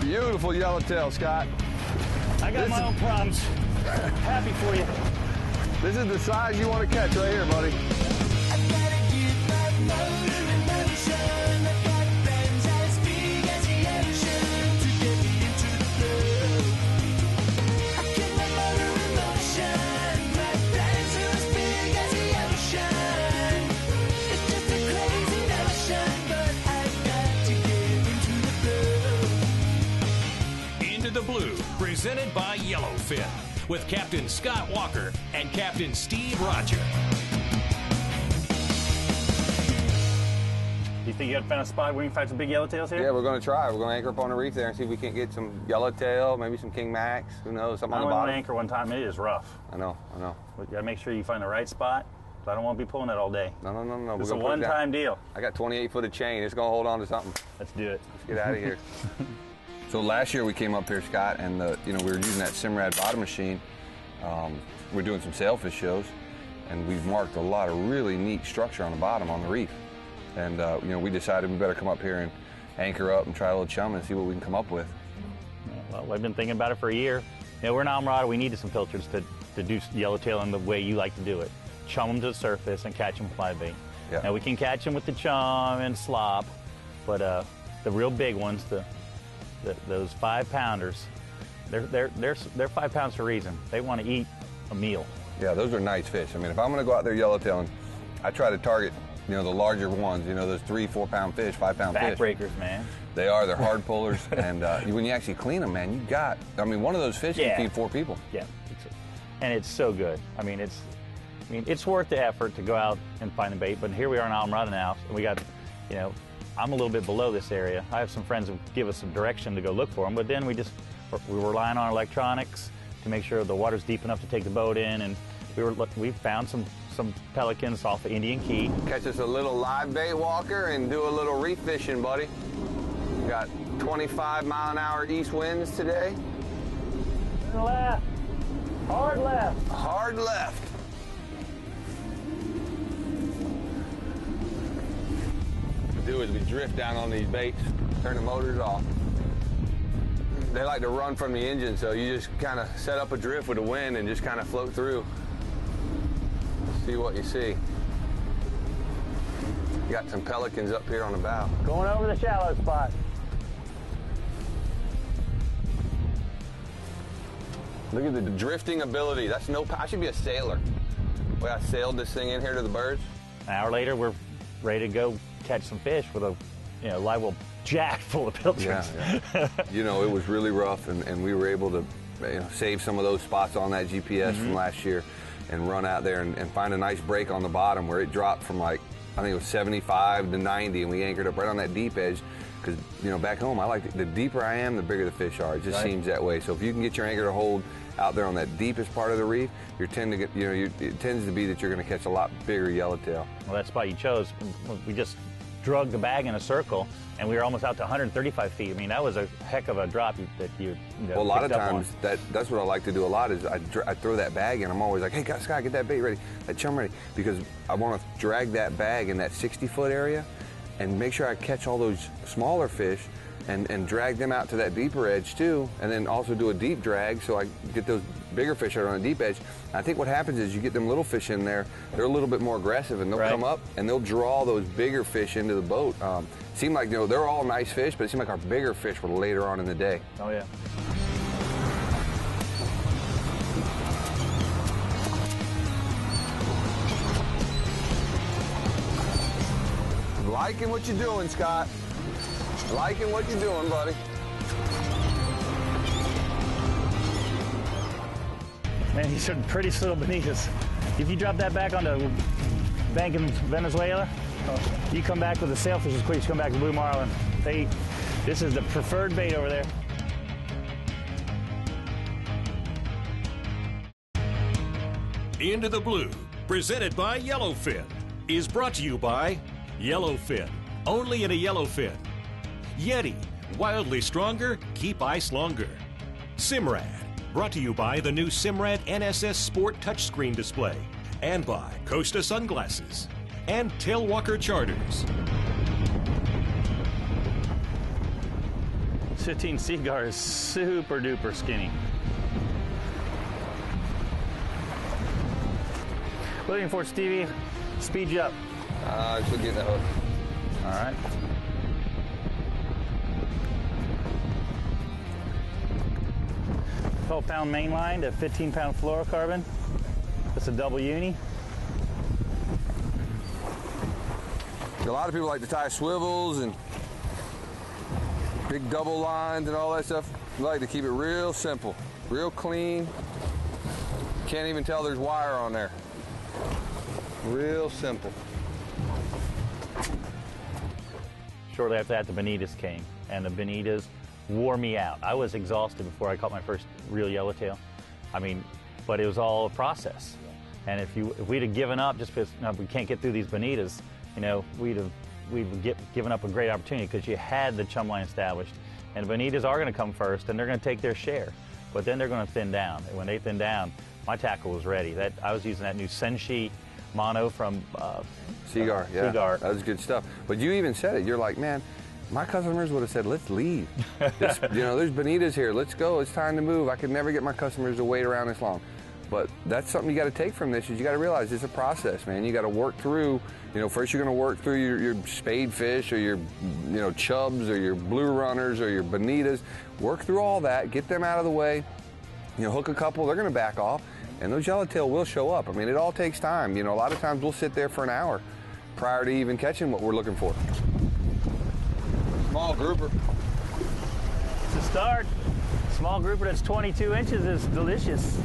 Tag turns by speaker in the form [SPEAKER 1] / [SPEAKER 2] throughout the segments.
[SPEAKER 1] Beautiful yellowtail, Scott.
[SPEAKER 2] I got my own problems. Happy for you.
[SPEAKER 1] This is the size you want to catch right here, buddy.
[SPEAKER 3] The Blue, presented by Yellowfin, with Captain Scott Walker and Captain Steve Roger.
[SPEAKER 2] You think you got to find a spot where you can find some big yellowtails here?
[SPEAKER 1] Yeah, we're going to try. We're going to anchor up on the reef there and see if we can't get some yellowtail, maybe some king max, who knows, something on the bottom.
[SPEAKER 2] I anchor one time, it is rough.
[SPEAKER 1] I know.
[SPEAKER 2] But you got to make sure you find the right spot. I don't want to be pulling that all day.
[SPEAKER 1] No.
[SPEAKER 2] It's a one-time deal.
[SPEAKER 1] I got 28 foot of chain. It's going to hold on to something.
[SPEAKER 2] Let's do it.
[SPEAKER 1] Let's get out of here. So last year we came up here, Scott, and we were using that Simrad bottom machine. We're doing some sailfish shows, and we've marked a lot of really neat structure on the bottom on the reef. And we decided we better come up here and anchor up and try a little chum and see what we can come up with.
[SPEAKER 2] Well, I've been thinking about it for a year. We're in Islamorada. We needed some filters to do yellowtail in the way you like to do it. Chum them to the surface and catch them with live bait.
[SPEAKER 1] Yeah.
[SPEAKER 2] Now we can catch them with the chum and slop, but the real big ones, those 5-pounders, they're 5 pounds for a reason. They want to eat a meal.
[SPEAKER 1] Yeah, those are nice fish. I mean, if I'm going to go out there yellowtailing, I try to target, the larger ones, those 3-4 pound fish, 5 pound fish.
[SPEAKER 2] Backbreakers, man.
[SPEAKER 1] They are. They're hard pullers, and when you actually clean them, man, one of those fish can feed 4 people.
[SPEAKER 2] Yeah, and it's so good. It's worth the effort to go out and find the bait. But here we are in Islamorada now, and we got, I'm a little bit below this area. I have some friends who give us some direction to go look for them, but then we're relying on electronics to make sure the water's deep enough to take the boat in, and we found some pelicans off of Indian Key.
[SPEAKER 1] Catch us a little live bait, Walker, and do a little reef fishing, buddy. We got 25-mile-an-hour east winds today.
[SPEAKER 2] Left. Hard left.
[SPEAKER 1] Hard left. Do is we drift down on these baits, turn the motors off. They like to run from the engine, so you just kind of set up a drift with the wind and just kind of float through. See what you see. You got some pelicans up here on the bow.
[SPEAKER 2] Going over the shallow spot.
[SPEAKER 1] Look at the drifting ability. I should be a sailor. Boy, I sailed this thing in here to the birds.
[SPEAKER 2] An hour later, we're ready to go catch some fish with a live well jacked full of pilchards.
[SPEAKER 1] Yeah. It was really rough, and we were able to save some of those spots on that GPS from last year and run out there and find a nice break on the bottom where it dropped from I think it was 75 to 90, and we anchored up right on that deep edge because back home the deeper I am, the bigger the fish are. It just seems that way. So if you can get your anchor to hold out there on that deepest part of the reef, it tends to be that you're going to catch a lot bigger yellowtail.
[SPEAKER 2] Well, that spot you chose, we just drug the bag in a circle, and we were almost out to 135 feet. That was a heck of a drop that you
[SPEAKER 1] well, a lot of times that's what I like to do a lot is I throw that bag in. I'm always like, hey, Scott, get that bait ready, that chum ready, because I want to drag that bag in that 60-foot area and make sure I catch all those smaller fish and drag them out to that deeper edge too, and then also do a deep drag so I get those bigger fish out on the deep edge. And I think what happens is you get them little fish in there, they're a little bit more aggressive, and they'll come up and they'll draw those bigger fish into the boat. Seemed like they're all nice fish, but it seemed like our bigger fish were later on in the day.
[SPEAKER 2] Oh yeah.
[SPEAKER 1] Liking what you're doing, Scott. Liking what you're doing, buddy.
[SPEAKER 2] Man, these are pretty little bonitas. If you drop that back on the bank in Venezuela, you come back with the sailfish as quick as you come back to blue marlin. This is the preferred bait over there.
[SPEAKER 3] Into the Blue, presented by Yellowfin, is brought to you by Yellowfin, only in a Yellowfin. Yeti, wildly stronger, keep ice longer. Simrad, brought to you by the new Simrad NSS Sport touchscreen display, and by Costa Sunglasses and Tailwalker Charters.
[SPEAKER 2] 15 Seaguar is super duper skinny. Looking for Stevie, speed you up.
[SPEAKER 1] She'll get the hook.
[SPEAKER 2] All right. £12-pound main line to 15-pound fluorocarbon. That's a double uni.
[SPEAKER 1] A lot of people like to tie swivels and big double lines and all that stuff. I like to keep it real simple, real clean. Can't even tell there's wire on there. Real simple.
[SPEAKER 2] Shortly after that, the bonitas came, and the bonitas wore me out. I was exhausted before I caught my first real yellowtail. I mean, but it was all a process. And if we'd have given up just because we can't get through these bonitas, you know, we'd have given up a great opportunity, because you had the chum line established. And bonitas are going to come first, and they're going to take their share. But then they're going to thin down. And when they thin down, my tackle was ready. I was using that new Senshi mono from
[SPEAKER 1] Seaguar, yeah.
[SPEAKER 2] Seaguar.
[SPEAKER 1] That was good stuff. But you even said it. You're like, man, my customers would have said, let's leave. There's bonitas here. Let's go. It's time to move. I could never get my customers to wait around this long. But that's something you got to take from this, is you got to realize it's a process, man. You got to work through, first you're going to work through your spade fish or your, chubs or your blue runners or your bonitas. Work through all that, get them out of the way. Hook a couple, they're going to back off, and those yellowtail will show up. I mean, it all takes time. A lot of times we'll sit there for an hour prior to even catching what we're looking for. Small grouper.
[SPEAKER 2] To start, small grouper that's 22 inches is delicious.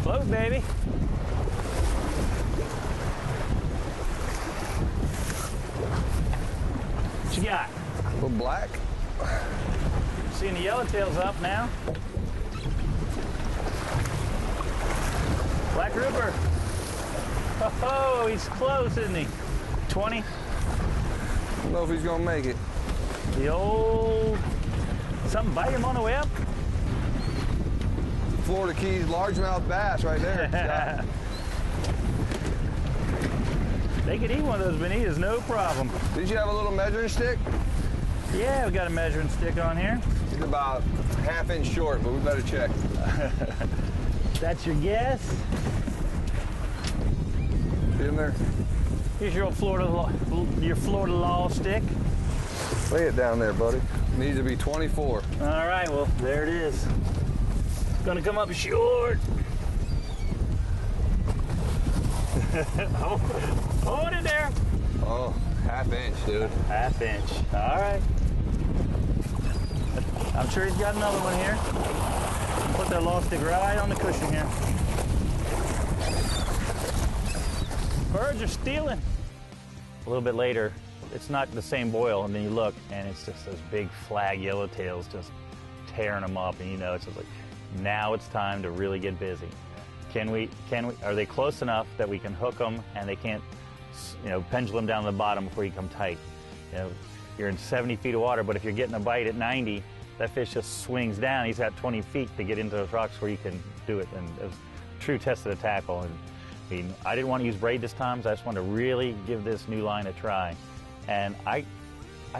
[SPEAKER 2] Float, baby. What you got?
[SPEAKER 1] A little black.
[SPEAKER 2] Seeing the yellowtails up now. Black grouper. Oh, he's close, isn't he? 20.
[SPEAKER 1] I don't know if he's gonna make it.
[SPEAKER 2] The old, something bite him on the way up?
[SPEAKER 1] Florida Keys largemouth bass right there.
[SPEAKER 2] They could eat one of those bonitas, no problem.
[SPEAKER 1] Did you have a little measuring stick?
[SPEAKER 2] Yeah, we got a measuring stick on here.
[SPEAKER 1] It's about ½ inch short, but we better check.
[SPEAKER 2] That's your guess?
[SPEAKER 1] See him there?
[SPEAKER 2] Here's your old Florida Law stick.
[SPEAKER 1] Lay it down there, buddy. Needs to be 24.
[SPEAKER 2] All right, well, there it is. Gonna come up short. Hold it there.
[SPEAKER 1] Oh, ½ inch, dude.
[SPEAKER 2] ½ inch. All right. I'm sure he's got another one here. Put that law stick right on the cushion here. Birds are stealing. A little bit later, it's not the same boil, and then you look, and it's just those big flag yellowtails just tearing them up, and it's just like, now it's time to really get busy. Are they close enough that we can hook them and they can't, pendulum down to the bottom before you come tight? You're in 70 feet of water, but if you're getting a bite at 90, that fish just swings down. He's got 20 feet to get into those rocks where you can do it. And it was a true test of the tackle. And I didn't want to use braid this time, so I just wanted to really give this new line a try. And I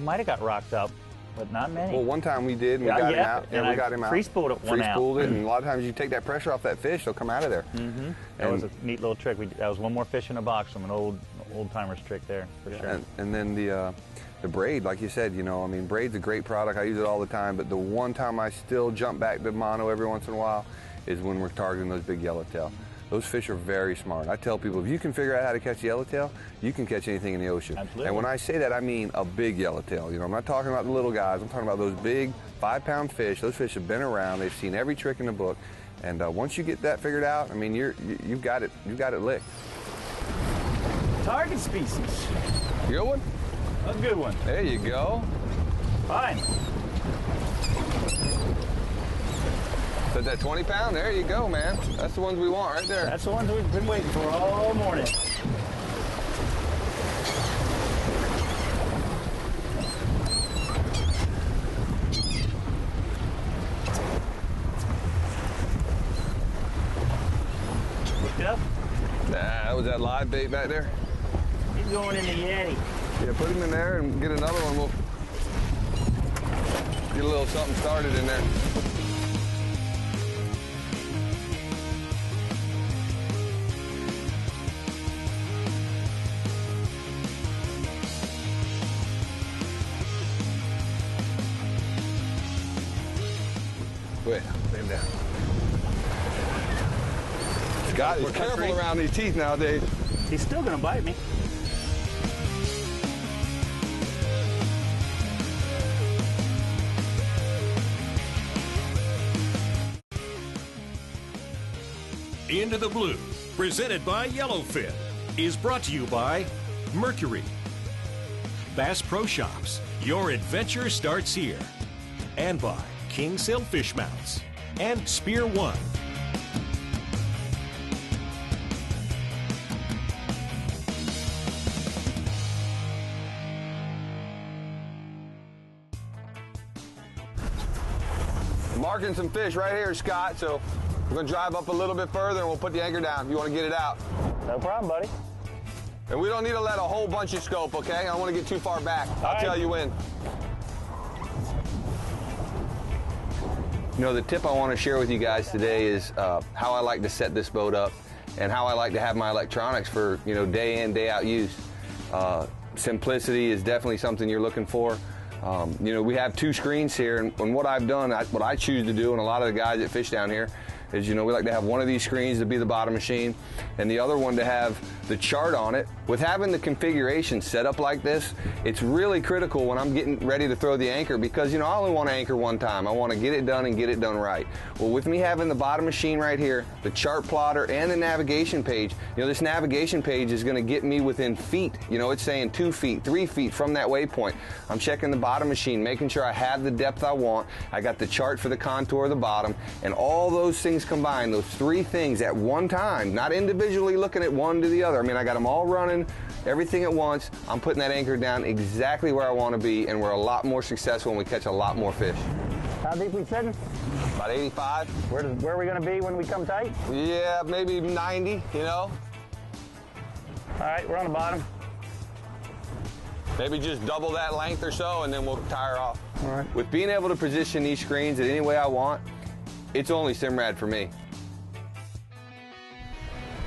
[SPEAKER 2] might have got rocked up, but not many.
[SPEAKER 1] Well, one time we did, and we got him out.
[SPEAKER 2] And
[SPEAKER 1] we got him out.
[SPEAKER 2] Free-spooled it one out.
[SPEAKER 1] Free-spooled it, and a lot of times you take that pressure off that fish, they'll come out of there.
[SPEAKER 2] Mm-hmm. That was a neat little trick. That was one more fish in a box from an old-timer's trick there, for sure.
[SPEAKER 1] And then the braid, like you said, braid's a great product. I use it all the time, but the one time I still jump back to mono every once in a while is when we're targeting those big yellowtail. Those fish are very smart. I tell people, if you can figure out how to catch yellowtail, you can catch anything in the ocean.
[SPEAKER 2] Absolutely.
[SPEAKER 1] And when I say that, I mean a big yellowtail. I'm not talking about the little guys. I'm talking about those big 5-pound fish. Those fish have been around. They've seen every trick in the book. And once you get that figured out, you've got it licked.
[SPEAKER 2] Target species.
[SPEAKER 1] Good one?
[SPEAKER 2] A good one.
[SPEAKER 1] There you go.
[SPEAKER 2] Fine.
[SPEAKER 1] So that 20-pound, there you go, man. That's the ones we want right there.
[SPEAKER 2] That's the ones we've been waiting for all morning. Look it up.
[SPEAKER 1] That was that live bait back there.
[SPEAKER 2] He's going in the Yeti.
[SPEAKER 1] Yeah, put him in there and get another one. Get a little something started in there. Wait, lay him down. Scott, be careful around these teeth nowadays.
[SPEAKER 2] He's still gonna bite me.
[SPEAKER 3] Into the Blue, presented by Yellowfin, is brought to you by Mercury, Bass Pro Shops, your adventure starts here, and by King Sailfish Mounts and Spear One.
[SPEAKER 1] Marking some fish right here, Scott, so we're gonna drive up a little bit further and we'll put the anchor down. You wanna get it out?
[SPEAKER 2] No problem, buddy.
[SPEAKER 1] And we don't need to let a whole bunch of scope, okay? I don't wanna get too far back. I'll tell you when. You know, the tip I wanna share with you guys today is how I like to set this boat up and how I like to have my electronics for, you know, day in, day out use. Simplicity is definitely something you're looking for. You know, we have two screens here, and what I've done, what I choose to do, and a lot of the guys that fish down here, is, you know, we like to have one of these screens to be the bottom machine, and the other one to have the chart on it. With having the configuration set up like this, it's really critical when I'm getting ready to throw the anchor, because, you know, I only want to anchor one time. I want to get it done and get it done right. Well, with me having the bottom machine right here, the chart plotter, and the navigation page, you know, this navigation page is going to get me within feet. You know, it's saying 2 feet, 3 feet from that waypoint. I'm checking the bottom machine, making sure I have the depth I want. I got the chart for the contour of the bottom, and all those things combined, those three things at one time, not individually looking at one to the other. I mean, I got them all running, everything at once. I'm putting that anchor down exactly where I want to be, and we're a lot more successful and we catch a lot more fish.
[SPEAKER 2] How deep we sitting?
[SPEAKER 1] About 85.
[SPEAKER 2] Where are we gonna be when we come tight?
[SPEAKER 1] Yeah, maybe 90, you know?
[SPEAKER 2] All right, we're on the bottom.
[SPEAKER 1] Maybe just double that length or so, and then we'll tire off.
[SPEAKER 2] All right.
[SPEAKER 1] With being able to position these screens at any way I want, it's only Simrad for me.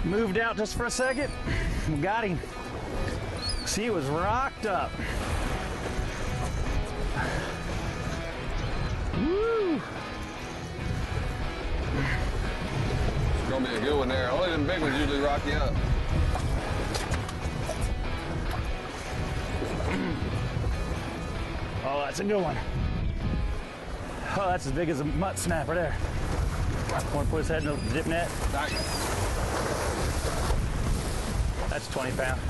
[SPEAKER 2] Moved out just for a second. We got him. See, he was rocked up. Woo!
[SPEAKER 1] It's gonna be a good one there. Only them big ones usually rock you up.
[SPEAKER 2] Oh, that's a good one. Oh, that's as big as a mutt snapper there. Want to put his head in the dip net?
[SPEAKER 1] Nice.
[SPEAKER 2] That's 20 pounds.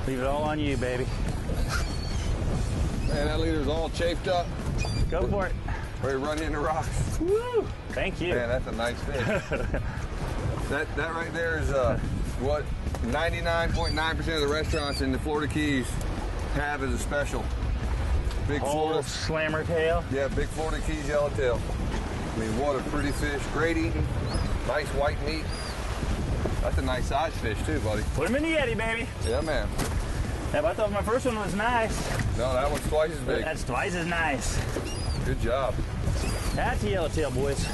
[SPEAKER 2] Leave it all on you, baby.
[SPEAKER 1] Man, that leader's all chafed up.
[SPEAKER 2] Go for it.
[SPEAKER 1] Ready to run into rocks.
[SPEAKER 2] Woo! Thank you.
[SPEAKER 1] Man, that's a nice fish. that right there is what 99.9% of the restaurants in the Florida Keys have as a special. Big Florida
[SPEAKER 2] slammer tail.
[SPEAKER 1] Yeah, big Florida Keys yellowtail. I mean, what a pretty fish. Great eating. Nice white meat. That's a nice size fish too, buddy.
[SPEAKER 2] Put him in the Yeti, baby.
[SPEAKER 1] Yeah, man.
[SPEAKER 2] Yeah, but I thought my first one was nice.
[SPEAKER 1] No, that one's twice as big.
[SPEAKER 2] That's twice as nice.
[SPEAKER 1] Good job.
[SPEAKER 2] That's a yellowtail, boys.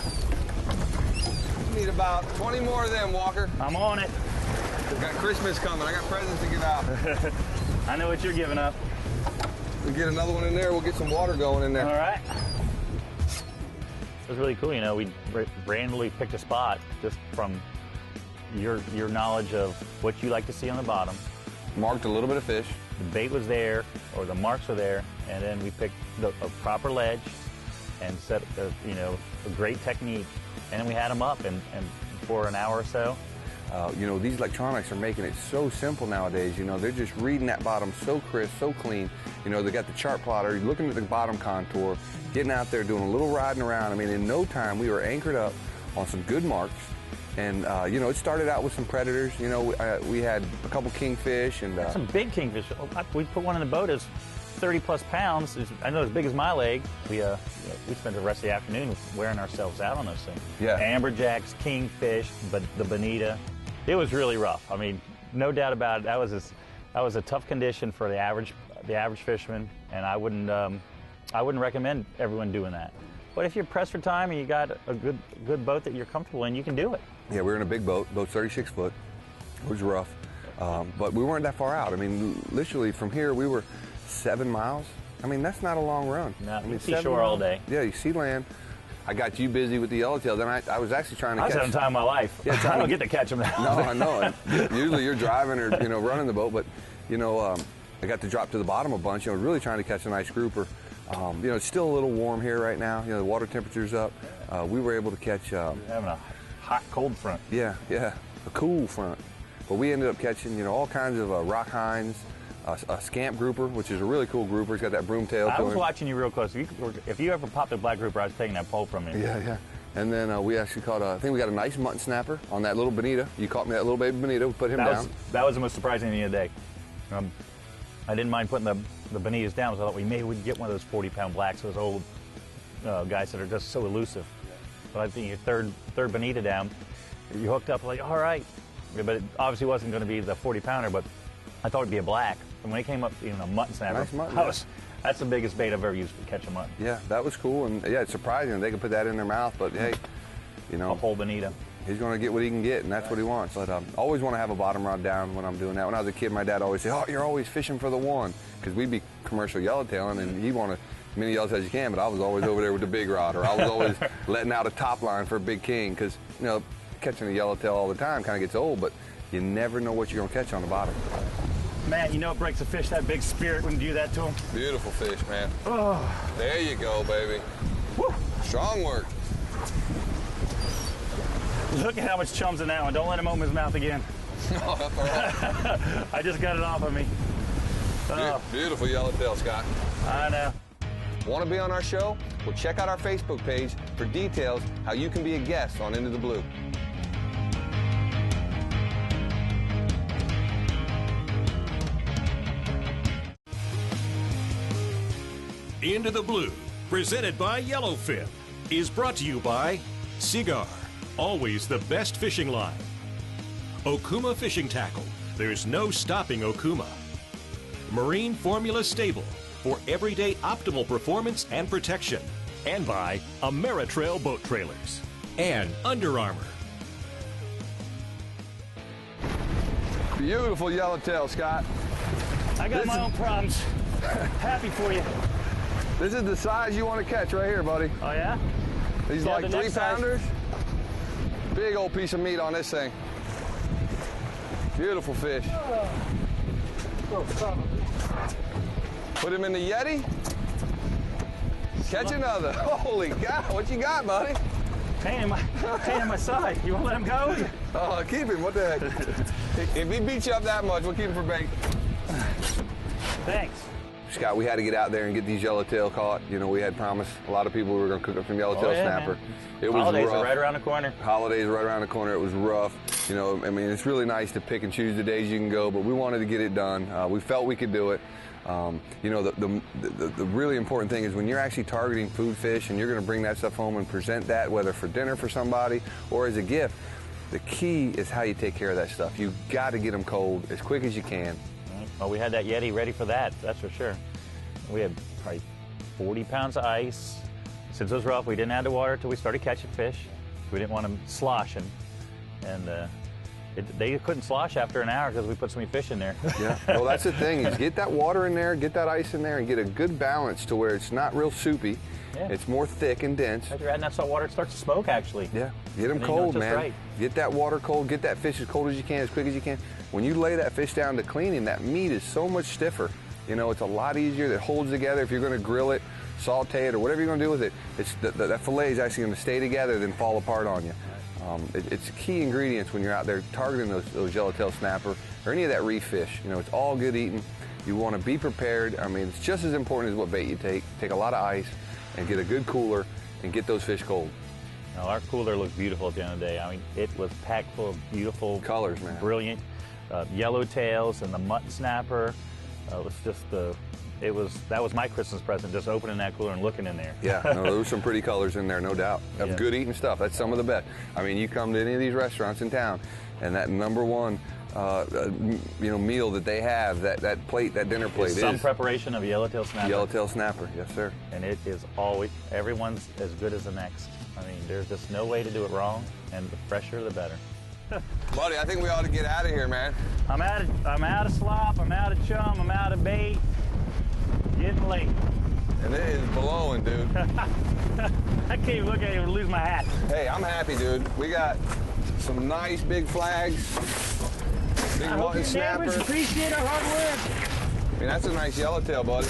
[SPEAKER 1] Need about 20 more of them, Walker.
[SPEAKER 2] I'm on it.
[SPEAKER 1] We've got Christmas coming. I got presents to give out.
[SPEAKER 2] I know what you're giving up.
[SPEAKER 1] We get another one in there, we'll get some water going in there.
[SPEAKER 2] All right. It was really cool, you know, we randomly picked a spot just from your knowledge of what you like to see on the bottom.
[SPEAKER 1] Marked a little bit of fish.
[SPEAKER 2] The bait was there, or the marks were there, and then we picked a proper ledge and set a great technique, and then we had them up and for an hour or so.
[SPEAKER 1] You know, these electronics are making it so simple nowadays. You know, they're just reading that bottom so crisp, so clean. You know, they got the chart plotter, looking at the bottom contour, getting out there, doing a little riding around. I mean, in no time, we were anchored up on some good marks. And, you know, it started out with some predators. You know, we had a couple kingfish and...
[SPEAKER 2] some big kingfish. We put one in the boat as 30-plus pounds. I know as big as my leg. We spent the rest of the afternoon wearing ourselves out on those things.
[SPEAKER 1] Yeah.
[SPEAKER 2] Amberjacks, kingfish, but the bonita. It was really rough. I mean, no doubt about it. That was a tough condition for the average the average fisherman, and I wouldn't recommend everyone doing that. But if you're pressed for time and you got a good boat that you're comfortable in, you can do it.
[SPEAKER 1] Yeah, we were in a big boat, 36 foot. It was rough, but we weren't that far out. I mean, literally from here, we were 7 miles. I mean, that's not a long run.
[SPEAKER 2] No,
[SPEAKER 1] I mean,
[SPEAKER 2] you see shore all day.
[SPEAKER 1] Yeah, you see land. I got you busy with the yellowtail. Then I was actually trying to catch.
[SPEAKER 2] I was having time of my life.
[SPEAKER 1] Yeah,
[SPEAKER 2] I don't get to catch them now.
[SPEAKER 1] No, I know. And usually you're driving or running the boat, but I got to drop to the bottom a bunch. Really trying to catch a nice grouper. It's still a little warm here right now. The water temperature's up. We were able to catch.
[SPEAKER 2] You're having a hot, cold front.
[SPEAKER 1] Yeah, a cool front. But we ended up catching, all kinds of rock hinds, a scamp grouper, which is a really cool grouper. He's got that broom tail to him.
[SPEAKER 2] I was watching you real close. If you ever popped a black grouper, I was taking that pole from you.
[SPEAKER 1] Yeah. And then we actually caught I think we got a nice mutton snapper on that little bonita. You caught me that little baby bonita. We put him down.
[SPEAKER 2] That was the most surprising thing of the day. I didn't mind putting the bonitas down, so I thought we maybe would get one of those 40-pound blacks, those old guys that are just so elusive. But I think your third bonita down, you hooked up like, all right. But it obviously wasn't going to be the 40-pounder, but I thought it'd be a black. And when it came up, a mutton snapper,
[SPEAKER 1] nice mutton,
[SPEAKER 2] that's the biggest bait I've ever used to catch a mutton.
[SPEAKER 1] Yeah, that was cool, and yeah, it's surprising they could put that in their mouth. But hey,
[SPEAKER 2] a whole bonita.
[SPEAKER 1] He's going to get what he can get, and that's what he wants. But always want to have a bottom rod down when I'm doing that. When I was a kid, my dad always said, "Oh, you're always fishing for the one," because we'd be commercial yellowtailing, and he wanted as many yellowtails as you can. But I was always over there with the big rod, or I was always letting out a top line for a big king, because catching a yellowtail all the time kind of gets old, but you never know what you're going to catch on the bottom.
[SPEAKER 2] Man, it breaks a fish, that big spirit when you do that to him.
[SPEAKER 1] Beautiful fish, man.
[SPEAKER 2] Oh.
[SPEAKER 1] There you go, baby.
[SPEAKER 2] Woo.
[SPEAKER 1] Strong work.
[SPEAKER 2] Look at how much chum's in that one. Don't let him open his mouth again.
[SPEAKER 1] Oh, that's all right.
[SPEAKER 2] I just got it off of me. Oh.
[SPEAKER 1] Beautiful yellowtail, Scott.
[SPEAKER 2] I know.
[SPEAKER 1] Want to be on our show? Well, check out our Facebook page for details how you can be a guest on Into the Blue.
[SPEAKER 3] Into the Blue, presented by Yellowfin, is brought to you by Cigar, always the best fishing line. Okuma Fishing Tackle, there's no stopping Okuma. Marine Formula Stable, for everyday optimal performance and protection. And by Ameritrail Boat Trailers. And Under Armour.
[SPEAKER 1] Beautiful yellowtail, Scott.
[SPEAKER 2] I got my own problems. Happy for you.
[SPEAKER 1] This is the size you want to catch right here, buddy.
[SPEAKER 2] Oh, yeah?
[SPEAKER 1] These like 3-pounders. Big old piece of meat on this thing. Beautiful fish. Put him in the Yeti. Catch another. Holy cow, what you got, buddy?
[SPEAKER 2] Pain in my side. You won't let him go?
[SPEAKER 1] Oh, keep him. What the heck? If he beats you up that much, we'll keep him for bait.
[SPEAKER 2] Thanks.
[SPEAKER 1] Scott, we had to get out there and get these yellowtail caught. We had promised a lot of people we were going to cook up some yellowtail snapper.
[SPEAKER 2] Man.
[SPEAKER 1] It was
[SPEAKER 2] Holidays
[SPEAKER 1] rough.
[SPEAKER 2] are right around the corner.
[SPEAKER 1] Holidays are right around the corner. It was rough. It's really nice to pick and choose the days you can go, but we wanted to get it done. We felt we could do it. The really important thing is when you're actually targeting food fish and you're going to bring that stuff home and present that, whether for dinner for somebody or as a gift, the key is how you take care of that stuff. You've got to get them cold as quick as you can.
[SPEAKER 2] Well, we had that Yeti ready for that, that's for sure. We had probably 40 pounds of ice. Since it was rough, we didn't add the water until we started catching fish. We didn't want them sloshing. And they couldn't slosh after an hour because we put so many fish in there.
[SPEAKER 1] Yeah, well, that's the thing, is get that water in there, get that ice in there, and get a good balance to where it's not real soupy. Yeah. It's more thick and dense.
[SPEAKER 2] As you're adding that salt water, it starts to smoke, actually.
[SPEAKER 1] Yeah, get them cold, man.
[SPEAKER 2] Right.
[SPEAKER 1] Get that water cold, get that fish as cold as you can, as quick as you can. When you lay that fish down to cleaning, that meat is so much stiffer. It's a lot easier. That holds together. If you're going to grill it, saute it, or whatever you're going to do with it, that fillet is actually going to stay together than fall apart on you. It's key ingredients when you're out there targeting those yellowtail snapper or any of that reef fish. It's all good eating. You want to be prepared. It's just as important as what bait you take. Take a lot of ice and get a good cooler and get those fish cold.
[SPEAKER 2] Now, our cooler looked beautiful at the end of the day. It was packed full of beautiful
[SPEAKER 1] colors, man.
[SPEAKER 2] Brilliant yellowtails and the mutton snapper. That was my Christmas present, just opening that cooler and looking in there.
[SPEAKER 1] Yeah, no, there were some pretty colors in there, no doubt. Of good eating stuff. That's some of the best. You come to any of these restaurants in town, and that number one meal that they have. That plate, that dinner plate,
[SPEAKER 2] It's some preparation of yellowtail snapper.
[SPEAKER 1] Yellowtail snapper. Yes, sir.
[SPEAKER 2] And it is always, everyone's as good as the next. I mean, there's just no way to do it wrong, and the fresher, the better.
[SPEAKER 1] Buddy, I think we ought to get out of here, man.
[SPEAKER 2] I'm out of slop, I'm out of chum, I'm out of bait. Getting late.
[SPEAKER 1] And it is blowing, dude.
[SPEAKER 2] I can't even look at it and lose my hat.
[SPEAKER 1] Hey, I'm happy, dude. We got some nice big flags. Big mutton snapper.
[SPEAKER 2] Neighbors appreciate our hard work.
[SPEAKER 1] I mean, that's a nice yellowtail, buddy.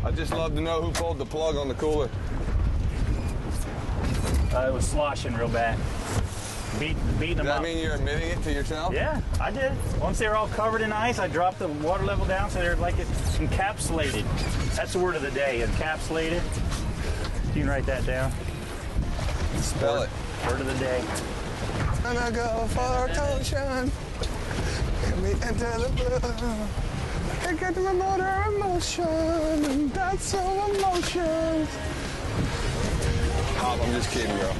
[SPEAKER 1] I'd just love to know who pulled the plug on the cooler.
[SPEAKER 2] It was sloshing real bad. Beating them
[SPEAKER 1] Does that
[SPEAKER 2] up.
[SPEAKER 1] mean you're admitting it to yourself?
[SPEAKER 2] Yeah, I did. Once they were all covered in ice, I dropped the water level down so they're like it's encapsulated. That's the word of the day, encapsulated. You can write that down.
[SPEAKER 1] Spell it.
[SPEAKER 2] Word of the day.
[SPEAKER 1] Gonna go for ocean. Let me enter the blue. I get my motor emotion, and that's so emotion. Pop, I'm just kidding, bro.